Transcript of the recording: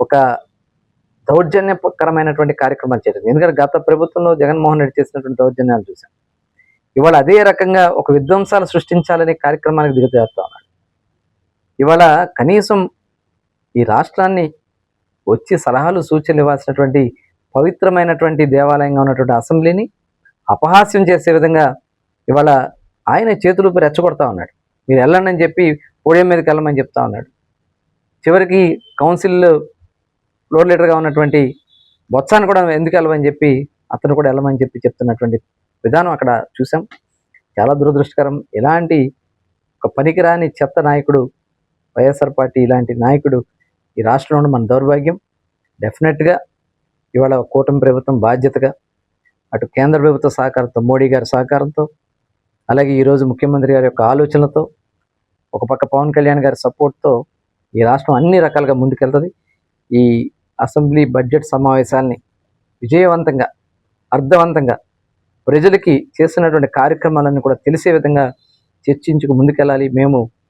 ఒక దౌర్జన్యకరమైనటువంటి కార్యక్రమాలు చేయడం. ఎందుకంటే గత ప్రభుత్వంలో జగన్మోహన్ రెడ్డి చేసినటువంటి దౌర్జన్యాలు చూసాం. ఇవాళ అదే రకంగా ఒక విధ్వంసాలు సృష్టించాలనే కార్యక్రమానికి దిగజారుతా ఉన్నాడు. ఇవాళ కనీసం ఈ రాష్ట్రాన్ని వచ్చి సలహాలు సూచనలు ఇవ్వాల్సినటువంటి పవిత్రమైనటువంటి దేవాలయంగా ఉన్నటువంటి అసెంబ్లీని అపహాస్యం చేసే విధంగా ఇవాళ ఆయన చేతులూపి రెచ్చగొడతా ఉన్నాడు. మీరు వెళ్ళండి అని చెప్పి పోడియం మీదకి వెళ్ళమని చెప్తా ఉన్నాడు. చివరికి కౌన్సిల్ ఫ్లోర్ లీడర్గా ఉన్నటువంటి బొత్సాన్ని కూడా ఎందుకు వెళ్ళమని చెప్పి అతను కూడా వెళ్ళమని చెప్పి చెప్తున్నటువంటి విధానం అక్కడ చూసాం. చాలా దురదృష్టకరం. ఇలాంటి ఒక పనికిరాని చెత్త నాయకుడు వైఎస్ఆర్ పార్టీ ఇలాంటి నాయకుడు ఈ రాష్ట్రంలో మన దౌర్భాగ్యం. డెఫినెట్గా ఇవాళ కూటమి ప్రభుత్వం బాధ్యతగా అటు కేంద్ర ప్రభుత్వ సహకారంతో, మోడీ గారి సహకారంతో, అలాగే ఈరోజు ముఖ్యమంత్రి గారి యొక్క ఆలోచనలతో, ఒక పక్క పవన్ కళ్యాణ్ గారి సపోర్ట్తో ఈ రాష్ట్రం అన్ని రకాలుగా ముందుకెళ్తుంది. ఈ అసెంబ్లీ బడ్జెట్ సమావేశాల్ని విజయవంతంగా, అర్థవంతంగా ప్రజలకి చేస్తున్నటువంటి కార్యక్రమాలన్నీ కూడా తెలిసే విధంగా చర్చించుకు ముందుకెళ్ళాలి. మేము